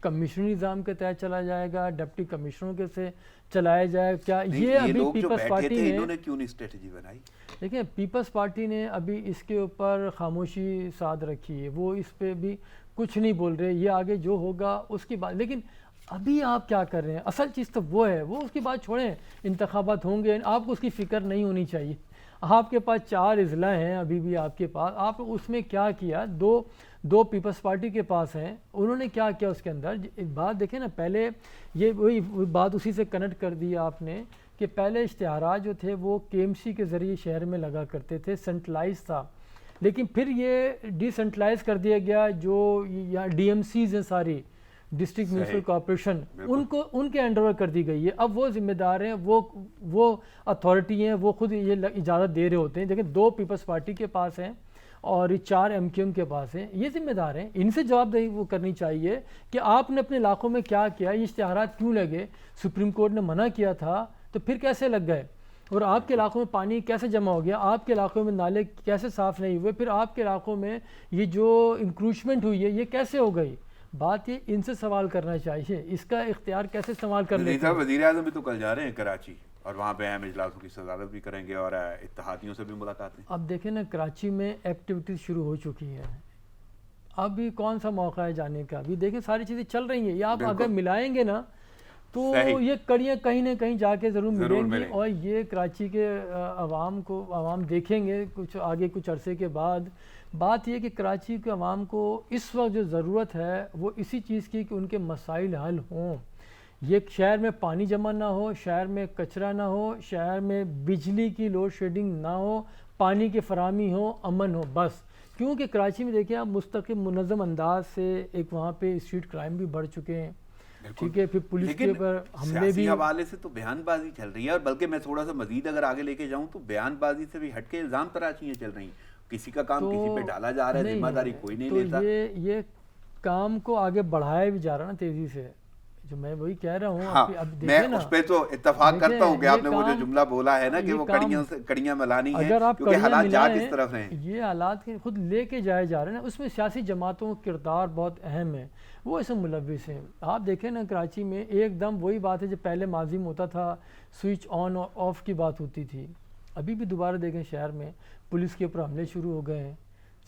کمیشنری نظام کے تحت چلا جائے گا، ڈپٹی کمشنروں کے سے چلایا جائے کیا؟ یہ ابھی پیپلز پارٹی نے انہوں نے کیوں نہیں اسٹریٹجی بنائی؟ دیکھیں پیپلز پارٹی نے ابھی اس کے اوپر خاموشی ساتھ رکھی ہے، وہ اس پہ بھی کچھ نہیں بول رہے، یہ آگے جو ہوگا اس کی بات۔ لیکن ابھی آپ کیا کر رہے ہیں؟ اصل چیز تو وہ ہے، وہ اس کی بات چھوڑیں، انتخابات ہوں گے، آپ کو اس کی فکر نہیں ہونی چاہیے۔ آپ کے پاس 4 اضلاع ہیں ابھی بھی آپ کے پاس، آپ اس میں کیا کیا؟ دو پیپلز پارٹی کے پاس ہیں، انہوں نے کیا کیا اس کے اندر؟ ایک بات دیکھیں نا، پہلے یہ وہی بات اسی سے کنیکٹ کر دی آپ نے کہ پہلے اشتہارات جو تھے وہ کے ایم سی کے ذریعے شہر میں لگا کرتے تھے، سینٹرلائز تھا، لیکن پھر یہ ڈی سینٹرلائز کر دیا گیا، جو یہاں ڈی ایم سیز ہیں ساری ڈسٹرکٹ میونسپل کارپوریشن، ان کے انڈر کر دی گئی ہے۔ اب وہ ذمہ دار ہیں، وہ اتھارٹی ہیں، وہ خود یہ اجازت دے رہے ہوتے ہیں۔ دیکھیں 2 پیپلز پارٹی کے پاس ہیں اور 4 ایم کیو ایم کے پاس ہیں، یہ ذمہ دار ہیں، ان سے جواب دہی وہ کرنی چاہیے کہ آپ نے اپنے علاقوں میں کیا کیا، یہ اشتہارات کیوں لگے؟ سپریم کورٹ نے منع کیا تھا تو پھر کیسے لگ گئے؟ اور آپ کے علاقوں میں پانی کیسے جمع ہو گیا؟ آپ کے علاقوں میں نالے کیسے صاف نہیں ہوئے؟ پھر آپ کے علاقوں میں یہ جو انکروچمنٹ ہوئی ہے یہ کیسے ہو گئی؟ بات یہ ان سے سوال کرنا چاہیے، اس کا اختیار کیسے استعمال کر لیتے ہیں؟ وزیر اعظم بھی تو کل جا رہے ہیں کراچی، اور وہاں پہ اہم اجلاسوں کی صدارت بھی کریں گے اور اتحادیوں سے بھی ملاقاتیں۔ اب دیکھیں نا کراچی میں ایکٹیویٹیز شروع ہو چکی ہیں، ابھی کون سا موقع ہے جانے کا؟ ابھی دیکھیں ساری چیزیں چل رہی ہیں، یہ آپ اگر ملائیں گے نا تو یہ کڑیاں کہیں نہ کہیں جا کے ضرور ملیں گی، اور یہ کراچی کے عوام دیکھیں گے کچھ آگے کچھ عرصے کے بعد۔ بات یہ کہ کراچی کے عوام کو اس وقت جو ضرورت ہے وہ اسی چیز کی کہ ان کے مسائل حل ہوں، یہ شہر میں پانی جمع نہ ہو، شہر میں کچرا نہ ہو، شہر میں بجلی کی لوڈ شیڈنگ نہ ہو، پانی کی فراہمی ہو، امن ہو، بس۔ کیونکہ کراچی میں دیکھیں آپ مستقل منظم انداز سے ایک وہاں پہ اسٹریٹ کرائم بھی بڑھ چکے ہیں، ٹھیک ہے، پھر پولیس کے اوپر حملے بھی، حوالے سے تو بیان بازی چل رہی ہے، اور بلکہ میں تھوڑا سا مزید اگر آگے لے کے جاؤں تو بیان بازی سے بھی ہٹ کے الزام تراشیاں چل رہی ہیں، کسی کا کام کسی پہ ڈالا جا رہا ہے، ذمہ داری کوئی نہیں لیتا۔ تو یہ کام کو آگے بڑھایا بھی جا رہا نا تیزی سے، جو میں وہی کہہ رہا ہوں۔ اب میں اس پہ تو اتفاق کرتا ہوں کہ آپ نے وہ جو جملہ بولا ہے نا کہ وہ کڑیاں ملانی ہیں، کیونکہ حالات جا کس طرف ہیں، یہ حالات خود لے کے جائے جا رہے ہیں، اس میں سیاسی جماعتوں کا کردار بہت اہم ہے، وہ اس میں ملوث ہیں۔ آپ دیکھیں نا کراچی میں ایک دم وہی بات ہے جو پہلے ماضی میں ہوتا تھا، سوئچ آن اور آف کی بات ہوتی تھی، ابھی بھی دوبارہ دیکھیں شہر میں پولیس کے اوپر حملے شروع ہو گئے ہیں،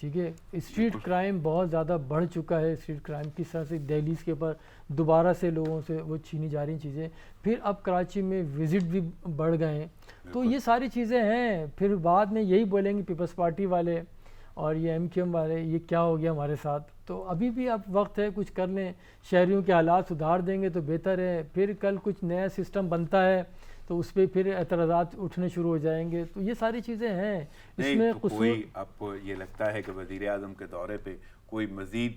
ٹھیک ہے، اسٹریٹ کرائم بہت زیادہ بڑھ چکا ہے، اسٹریٹ کرائم کس طرح سے دہلیز کے اوپر دوبارہ سے لوگوں سے وہ چھینی جا رہی چیزیں، پھر اب کراچی میں وزٹ بھی بڑھ گئے ہیں، تو یہ ساری چیزیں ہیں۔ پھر بعد میں یہی بولیں گے پیپلز پارٹی والے اور یہ ایم کیو ایم والے یہ کیا ہو گیا ہمارے ساتھ، تو ابھی بھی اب وقت ہے کچھ کر لیں، شہریوں کے حالات سدھار دیں گے تو بہتر ہے، پھر کل کچھ نیا سسٹم بنتا ہے تو اس پہ پھر اعتراضات اٹھنے شروع ہو جائیں گے، تو یہ ساری چیزیں ہیں اس میں قصور۔ آپ کو یہ لگتا ہے کہ وزیر اعظم کے دورے پہ کوئی مزید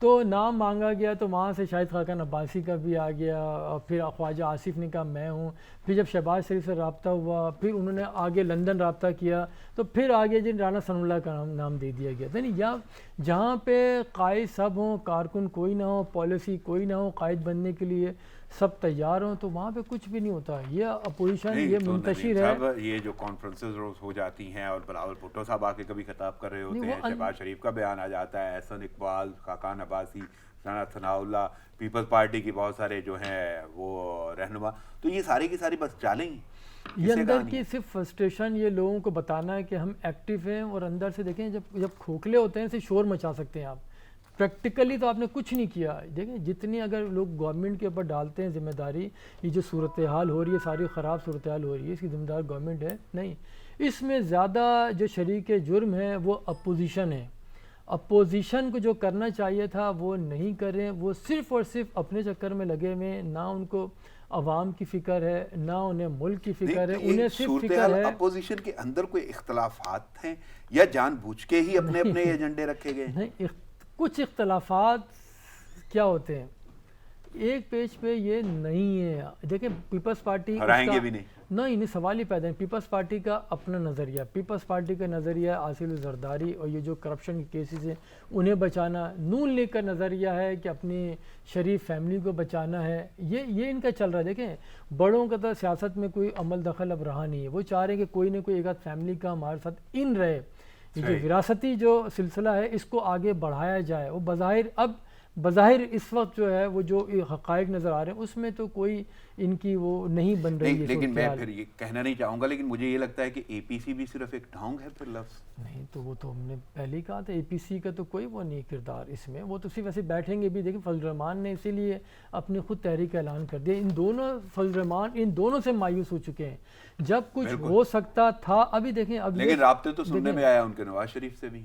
تو نام مانگا گیا تو وہاں سے شاہد خاقان عباسی کا بھی آ گیا، اور پھر خواجہ آصف نے کہا میں ہوں، پھر جب شہباز شریف سے رابطہ ہوا پھر انہوں نے آگے لندن رابطہ کیا، تو پھر آگے جن رانا ثناء اللہ کا نام دے دیا گیا. یعنی یا جہاں پہ قائد سب ہوں، کارکن کوئی نہ ہو، پالیسی کوئی نہ ہو، قائد بننے کے لیے سب تیار ہوں، تو وہاں پہ کچھ بھی نہیں ہوتا. یہ اپوزیشن یہ منتشر ہے. یہ جو کانفرنسز روز ہو جاتی ہیں اور بلاول بھٹو صاحب آ کے کبھی خطاب کر رہے ہوتے ہیں، شہباز شریف کا بیان آ جاتا ہے، احسن اقبال، خاقان عباسی، رانا ثناء اللہ، پیپلز پارٹی کی بہت سارے جو ہیں وہ رہنما، تو یہ ساری کی ساری بس چالیں ہیں. یہ اندر کی صرف فرسٹریشن یہ لوگوں کو بتانا ہے کہ ہم ایکٹیو ہیں، اور اندر سے دیکھیں جب کھوکھلے ہوتے ہیں اسے شور مچا سکتے ہیں آپ. پریکٹیکلی تو آپ نے کچھ نہیں کیا. دیکھیں جتنی اگر لوگ گورنمنٹ کے اوپر ڈالتے ہیں ذمہ داری، یہ جو صورتحال ہو رہی ہے ساری خراب صورتحال ہو رہی ہے، اس کی ذمہ دار گورنمنٹ ہے نہیں. اس میں زیادہ جو شریک جرم ہے وہ اپوزیشن ہے. اپوزیشن کو جو کرنا چاہیے تھا وہ نہیں کر رہے ہیں. وہ صرف اور صرف اپنے چکر میں لگے ہوئے ہیں، نہ ان کو عوام کی فکر ہے، نہ انہیں ملک کی فکر ہے. انہیں صرف فکر ہے اپوزیشن کے اندر کوئی اختلافات ہیں یا جان بوجھ کے ہی اپنے اپنے ایجنڈے رکھے گئے؟ نہیں، کچھ اختلافات کیا ہوتے ہیں ایک پیج پہ یہ نہیں ہے. دیکھیں پیپلز پارٹی ہرائیں گے بھی نہیں، سوال ہی پیدا ہے. پیپلز پارٹی کا اپنا نظریہ، پیپلز پارٹی کا نظریہ عاصل زرداری اور یہ جو کرپشن کے کیسز ہیں انہیں بچانا. نون لیگ کا نظریہ ہے کہ اپنی شریف فیملی کو بچانا ہے. یہ ان کا چل رہا ہے. دیکھیں بڑوں کا تو سیاست میں کوئی عمل دخل اب رہا نہیں ہے. وہ چاہ رہے ہیں کہ کوئی نہ کوئی ایک آدھ فیملی کا ہمارے ساتھ ان رہے. یہ جو وراثتی جو سلسلہ ہے اس کو آگے بڑھایا جائے. وہ بظاہر اس وقت جو ہے وہ جو حقائق نظر آ رہے ہیں اس میں تو کوئی ان کی وہ نہیں بن رہی ہے. لیکن میں پھر یہ کہنا نہیں چاہوں گا، لیکن مجھے یہ لگتا ہے کہ اے پی سی بھی صرف ایک ڈھونگ ہے پھر لفظ. نہیں تو وہ تو ہم نے پہلے ہی کہا تھا اے پی سی کا تو کوئی وہ نہیں کردار اس میں. وہ تو صرف ایسے بیٹھیں گے بھی. دیکھیں فضل الرحمان نے اسی لیے اپنی خود تحریک کا اعلان کر دیا. فضل الرحمان ان دونوں سے مایوس ہو چکے ہیں. جب کچھ ہو سکتا تھا ابھی دیکھیں لیکن رابطے تو سننے میں آیا ان کے نواز شریف سے بھی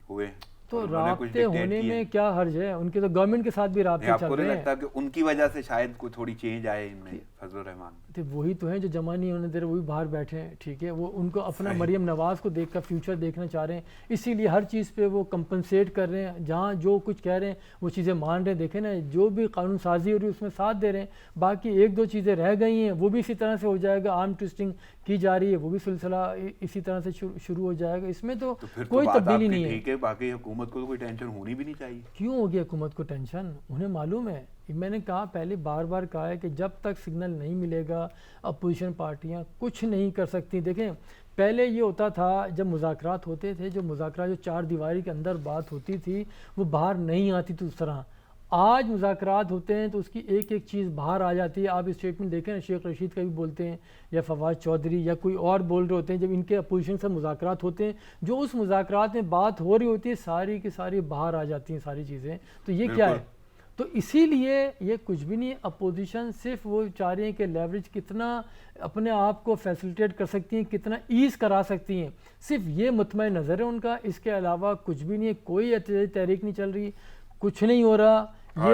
ہوئے ہیں، تو رابطے ہونے میں کیا حرج ہے؟ ان کے تو گورنمنٹ کے ساتھ بھی رابطے چل رہے ہیں. آپ کو نہیں لگتا کہ ان کی وجہ سے شاید کوئی تھوڑی چینج آئے ان میں؟ فضل الرحمان وہی تو ہیں جو جمع نہیں ہونے دے رہے، وہی باہر بیٹھے ہیں. ٹھیک ہے، وہ ان کو اپنا مریم نواز کو دیکھ کر فیوچر دیکھنا چاہ رہے ہیں، اسی لیے ہر چیز پہ وہ کمپنسیٹ کر رہے ہیں. جہاں جو کچھ کہہ رہے ہیں وہ چیزیں مان رہے ہیں. دیکھیں نا جو بھی قانون سازی ہو رہی ہے اس میں ساتھ دے رہے ہیں. باقی ایک دو چیزیں رہ گئی ہیں وہ بھی اسی طرح سے ہو جائے گا. آرم ٹوسٹنگ کی جا رہی ہے وہ بھی سلسلہ اسی طرح سے شروع ہو جائے گا. اس میں تو کوئی تبدیلی نہیں ہے. ٹھیک ہے، باقی حکومت کو کوئی ٹینشن ہونی بھی نہیں چاہیے. کیوں ہوگی حکومت کو ٹینشن؟ انہیں معلوم ہے. میں نے کہا پہلے بار بار کہا ہے کہ جب تک سگنل نہیں ملے گا اپوزیشن پارٹیاں کچھ نہیں کر سکتی. دیکھیں پہلے یہ ہوتا تھا جب مذاکرات ہوتے تھے، جو چار دیواری کے اندر بات ہوتی تھی وہ باہر نہیں آتی تھی اس طرح. آج مذاکرات ہوتے ہیں تو اس کی ایک ایک چیز باہر آ جاتی ہے. آپ اسٹیٹمنٹ دیکھیں نا، شیخ رشید کا بھی بولتے ہیں یا فواد چودھری یا کوئی اور بول رہے ہوتے ہیں. جب ان کے اپوزیشن سے مذاکرات ہوتے ہیں، جو اس مذاکرات میں بات ہو رہی ہوتی ہے ساری کی ساری باہر آ جاتی ہیں ساری چیزیں. تو یہ کیا ہے؟ تو اسی لیے یہ کچھ بھی نہیں. اپوزیشن صرف وہ چاہ رہے ہیں کہ لیوریج کتنا اپنے آپ کو فیسلٹیٹ کر سکتی ہیں، کتنا ایز کرا سکتی ہیں. صرف یہ مطمئن نظر ہے ان کا. اس کے علاوہ کچھ بھی نہیں ہے. کوئی تحریک نہیں چل رہی، کچھ نہیں ہو رہا.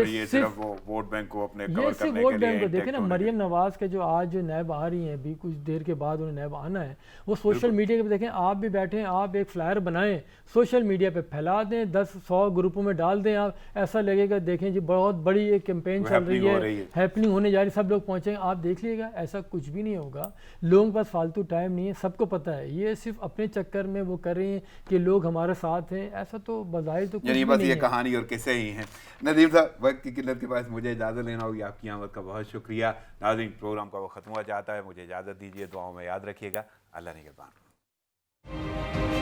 یہ صرف ووٹ بینک کو اپنے کور کرنے کے لیے. دیکھیں نا مریم نواز کے جو آج جو نیب آ رہی ہیں ابھی کچھ دیر کے بعد انہیں نیب آنا ہے، وہ سوشل میڈیا پہ دیکھیں آپ بھی بیٹھے ہیں، آپ ایک فلائر بنائیں سوشل میڈیا پہ پھیلا دیں، 10-100 گروپوں میں ڈال دیں. آپ ایسا لگے گا دیکھیں جی بہت بڑی ایک کیمپین چل رہی ہے، ہیپننگ ہونے جا رہی، سب لوگ پہنچیں گے. آپ دیکھ لیے گا ایسا کچھ بھی نہیں ہوگا. لوگوں کے پاس فالتو ٹائم نہیں ہے، سب کو پتہ ہے. یہ صرف اپنے چکر میں وہ کر رہے ہیں کہ لوگ ہمارے ساتھ ہیں. ایسا تو بظاہر تو کچھ بھی نہیں ہے. بس یہ کہانی اور قصے ہی ہیں. ندیم صاحب وقت کی قلت کے باعث مجھے اجازت لینا ہوگی. آپ کی آمد کا بہت شکریہ. ناظرین پروگرام کا وہ ختم ہو جاتا ہے، مجھے اجازت دیجیے. دعاؤں میں یاد رکھیے گا. اللہ نگہبان.